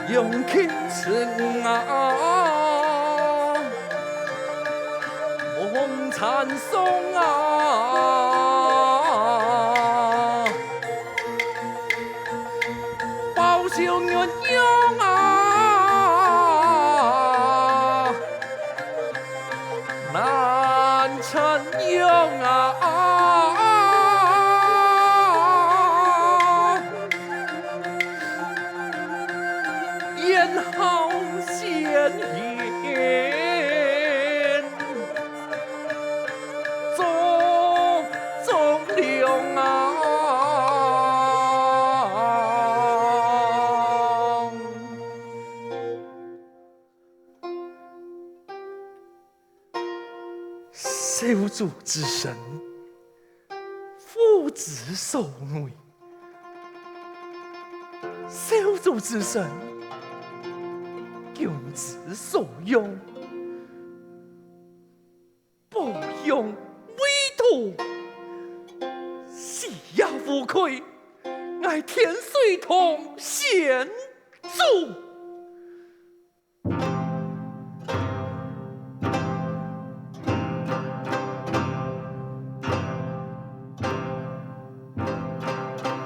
用情情啊，梦缠松啊，报效鸳鸯啊，难成鸯啊。好鲜艳，中了啊！少主之身，父子受虐；少主之身。君子所用，不用威土，是也无愧，爱天水同贤主。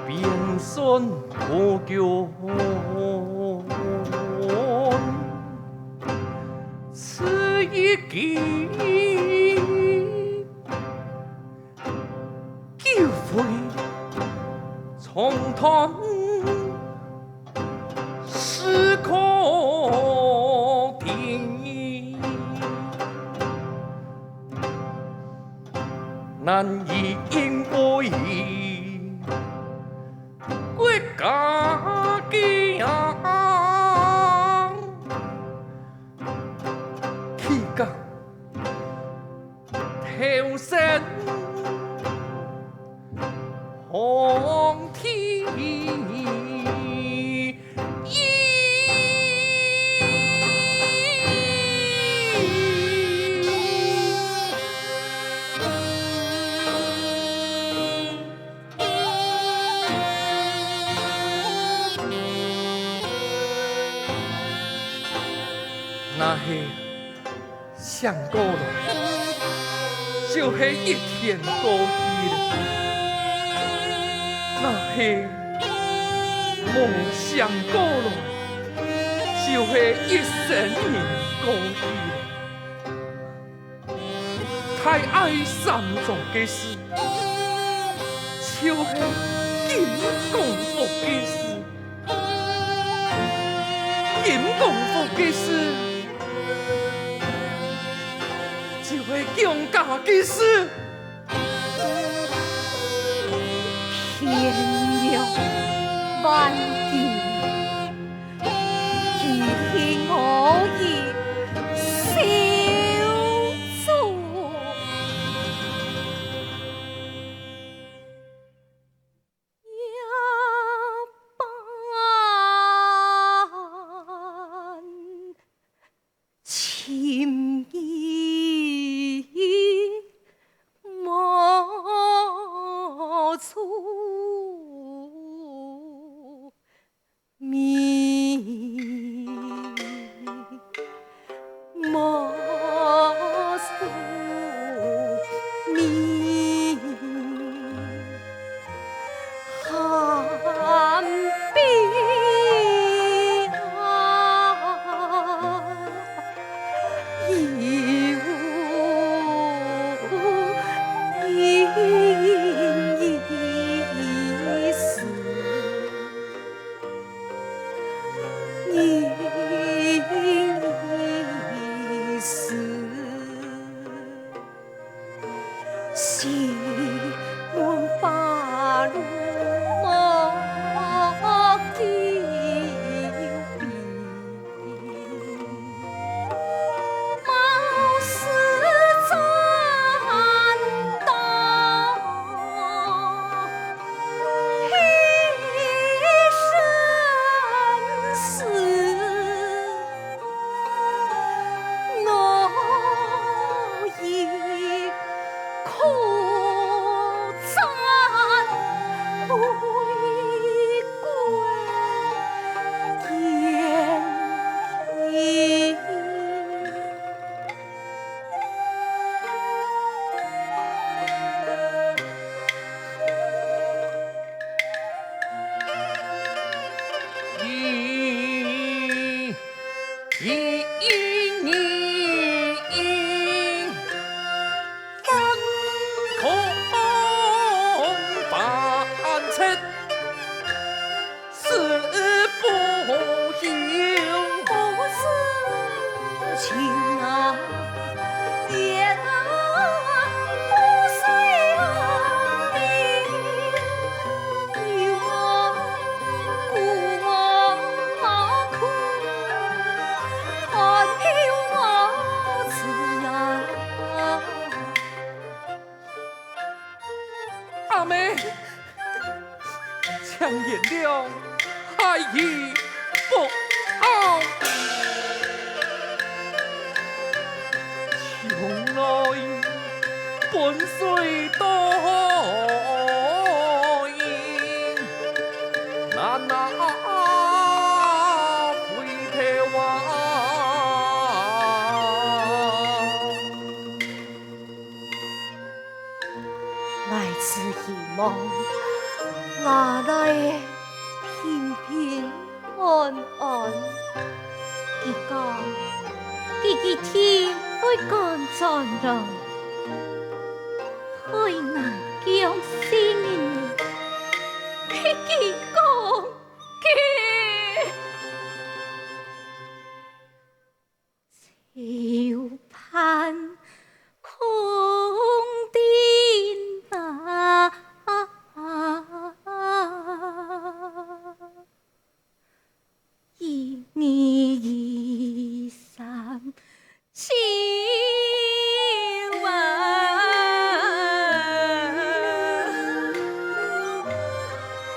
变孙无救。一记救回从团时空定，难以因为国家己啊。挑身红天意，那是想过了。就是一天过去了，那是梦想过了，就是一生年过去了。太爱三藏的事，就是金功福的事，金功福的事。会强加的事，天了万劫，如今我已小主一般情意。一年万空半尺，死不休。我是情啊，言啊，不随啊你，有我苦我苦，还有我慈啊。阿妹，强颜了，害已不好。从来本虽多言，难那回头望。来自希望，哪来的平平安安？伊讲，伊天会干咱人，会难将心人，伊讲嘅。就盼空的那一年一三秋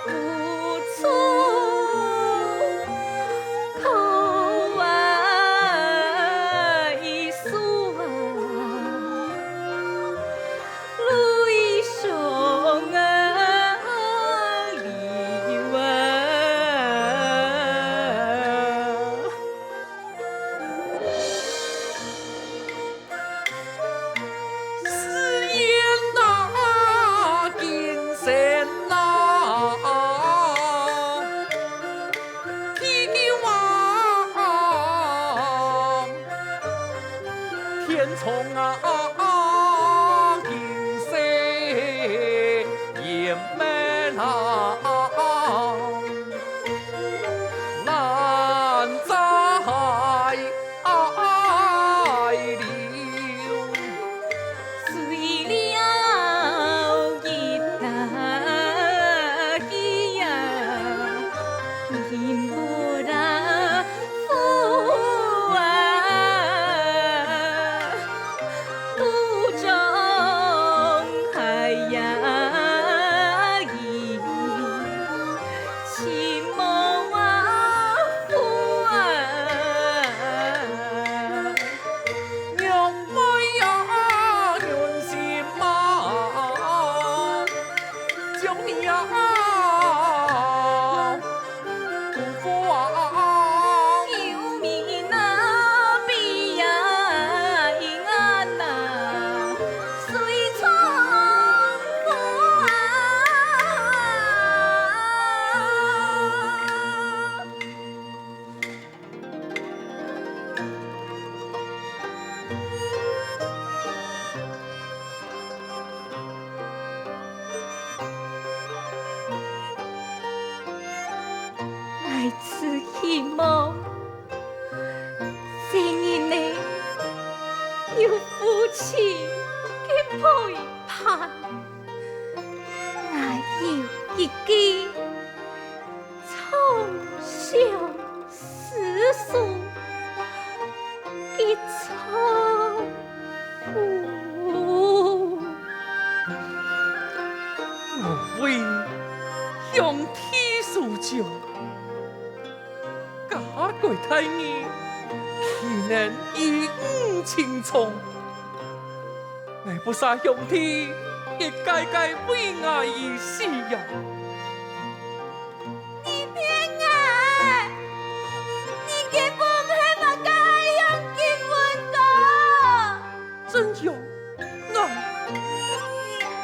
不出口一诉泪双流是言那金线那，天王天从啊，金色也没那。难在爱留，碎了一大稀呀，因不然父啊，途中还呀伊心梦啊父啊。娘妹呀，娘心嘛，叫你呀，姑父啊，有名那比呀应安那随从父来自希望，正因你有夫妻的陪伴，还有一个从小思索的错误。我为向天诉救，家国太儿，岂能一无轻重？我不杀向天，也该该为爱而死呀！你骗我！你根本係咪該用結婚個？真有爱。你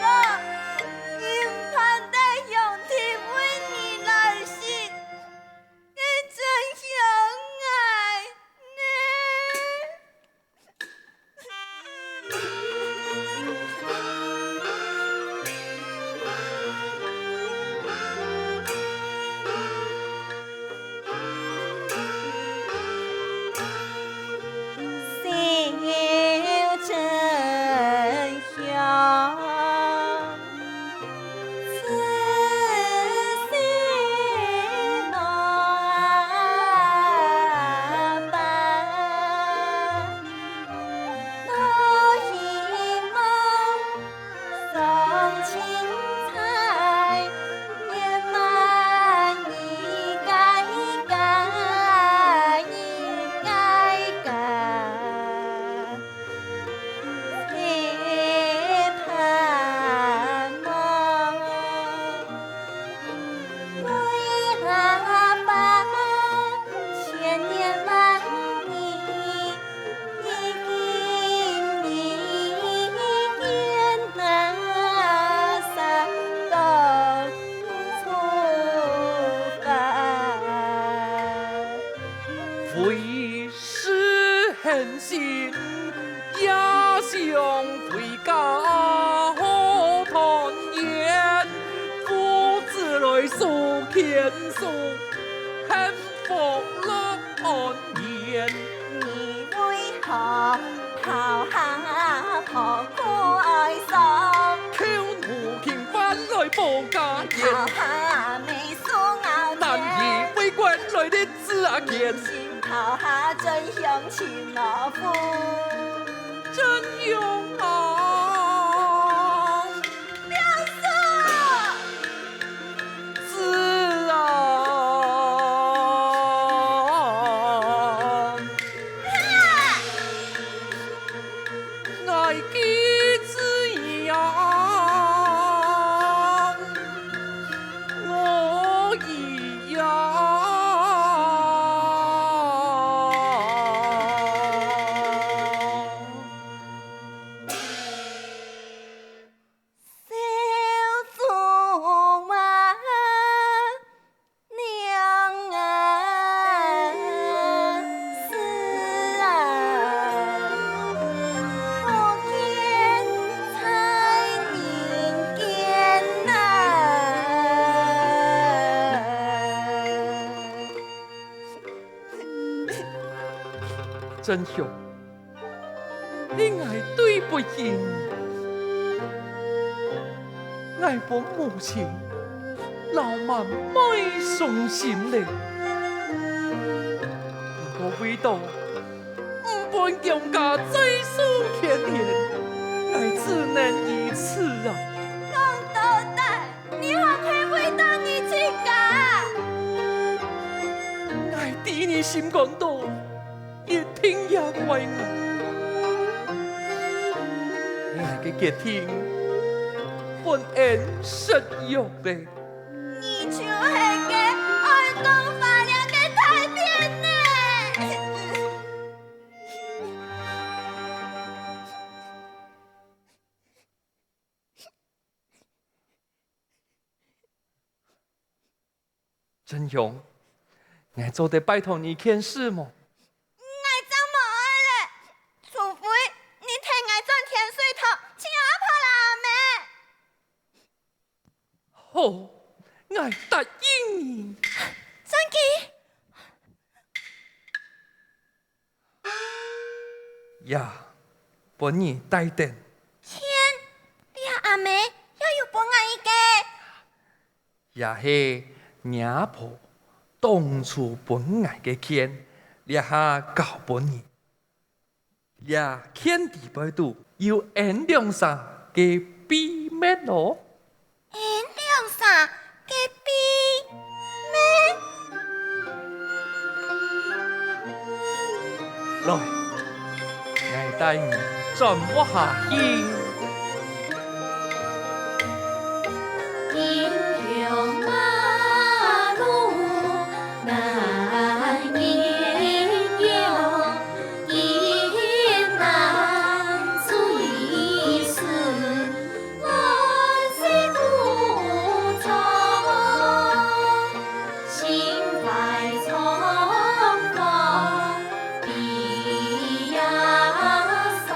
個，你唔盼得用天為你來死，你真想愛你。为师恒心，家乡回家好团圆，父子来诉天数，幸福乐安然。你为何抛下破苦哀伤？靠母亲翻来报家抛园，下眉梳熬难年，以为关来的子啊见，心抛下真乡亲老夫。真勇啊！表叔，子啊！爱妻子样，我一样。小祖啊，娘啊，是啊，可见在人间呐。真凶，你爱对不起爱本母亲，老妈ไม่伤心嘞。不过为到唔本强家再受天年，爱只能如此啊！讲到底，你还可为到你去家？爱伫你心肝度，越听也怪我。爱嘅决定，本应实用嘞。你像那个爱讲发亮的太边呢？真勇，我做得拜托你一件事么？爱怎无爱嘞？除非你替爱转天水头，请阿婆老妹。好，我答应你。张琪，呀，本你带等，天，你阿妹要有本爱一个。也是娘婆当初本来嘅钱，也下教本你，也天地百度有颜良上嘅秘密咯。颜亮啥嘅秘密？来，我带你转我下去。英雄马路难英勇，英难足以死，乱世独闯，心怀冲锋必亚松。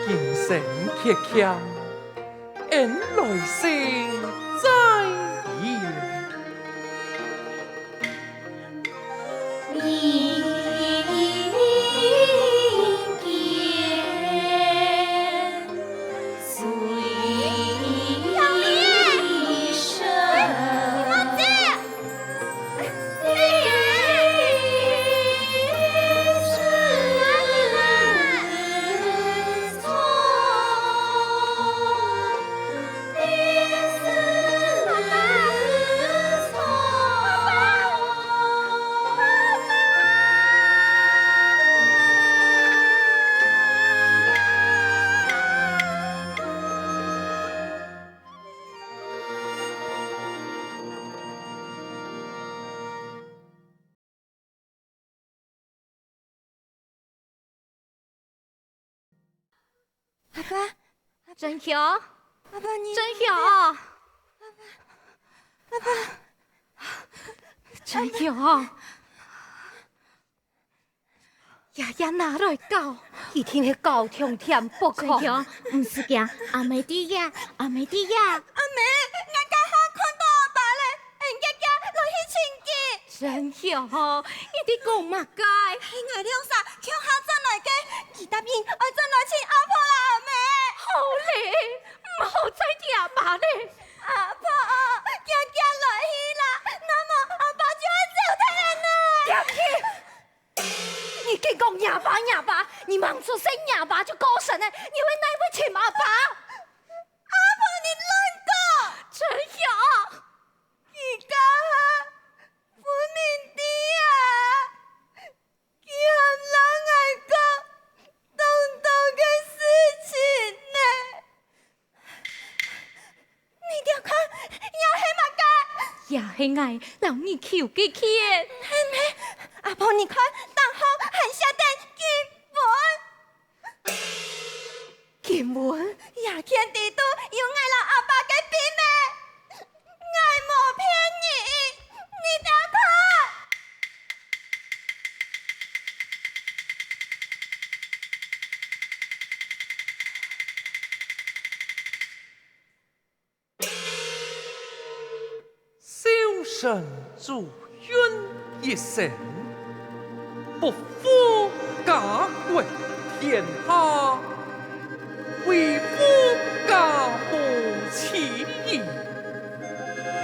今生铁强，恩来生再见。一见随身。阿爸，真巧，阿爸你真巧，真巧。爷爷拿来狗，一定是狗痛甜不可。真巧，唔是惊，阿妹啲呀，阿妹啲呀。阿妹，我家下看到阿爸嘞，人家落去亲戚。真巧，一啲讲嘛该。我两煞跳下转来嘅，其他人我转来亲阿婆啦，阿妹。好嘞，唔好再听阿爸嘞。阿婆，家落去啦，那么阿爸就要走太人啦。掉去！你竟讲哑巴，你忙出声哑巴就高神了，你会奈不起阿爸？阿婆，你乱讲！真巧，而家分明啲啊，佢含人爱讲东东嘅事情呢？你条看也系嘛噶？也是爱让你求嘅钱。系咩？阿婆，你看，当后还下单金文，亚天地都有爱了阿爸嘅边咩？爱冇骗你，你条看。小神祝愿一生，不负家国天下，为夫家母妻义，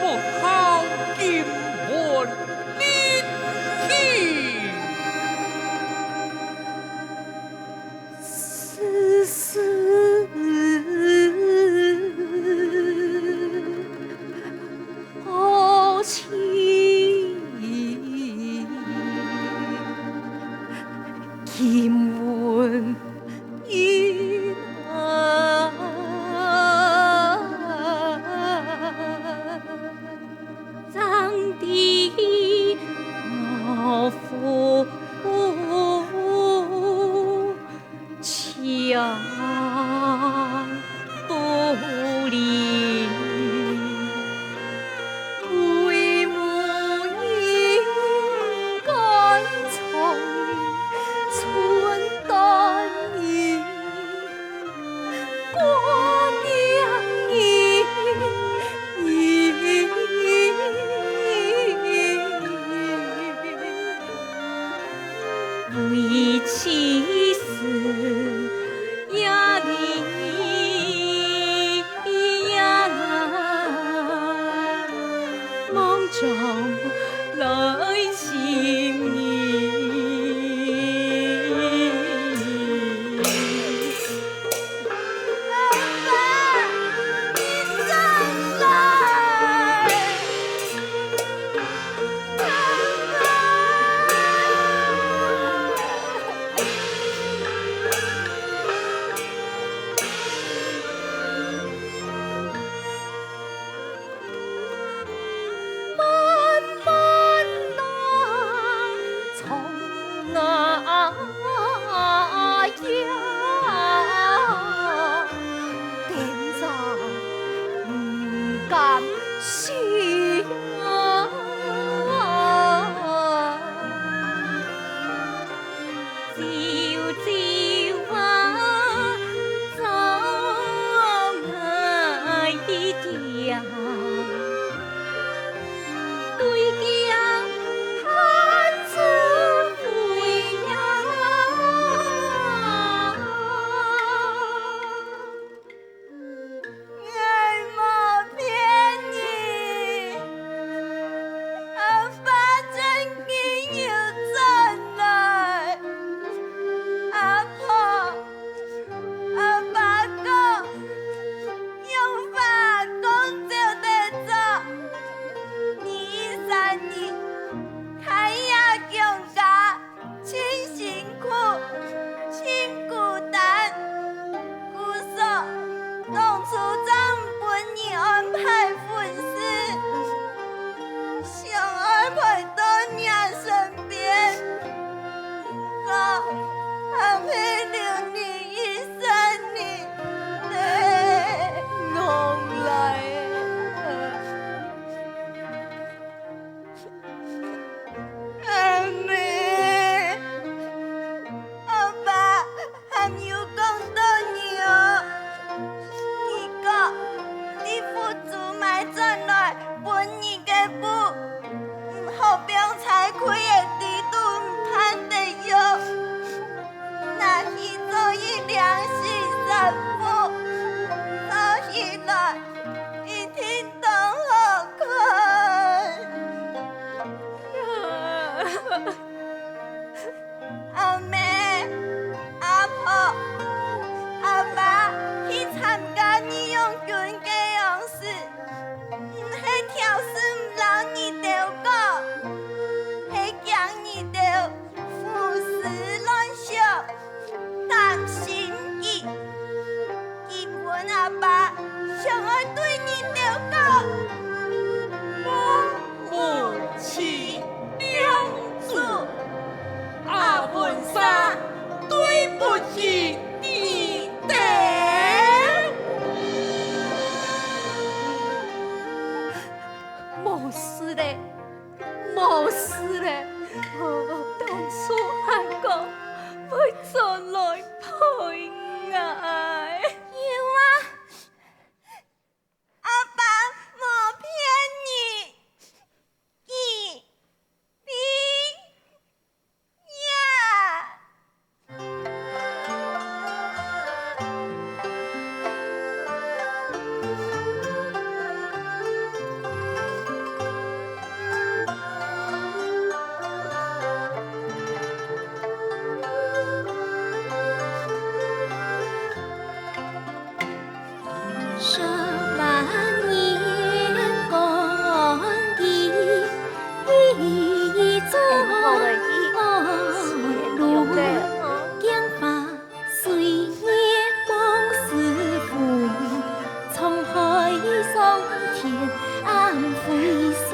不好金文立体。好情，金文一啊，长地老夫强不离。为母应该从寸断意，光亮为妻死呀你呀梦中来寻你。慢慢那从啊呀，点在不甘心啊，朝朝啊，走爱一条。对家汉子回爱冇骗你。本你的母，唔好表财开的地都唔盼得有，那去做伊良心丈夫，走起来一天都好看。阿妹、阿婆、阿爸去参加义勇军的勇士，唔是跳绳老你丢过，是讲你丢胡思乱想，担心伊。伊本阿爸想要对你丢过，母亲娘子，阿文山对不起你的。无事嘞，无事嘞。当初阿公要做来陪爱。有啊，阿爸没骗你，伊比呀。十万年光阴，一座路，镜花岁月梦似浮，沧海桑田暗飞树。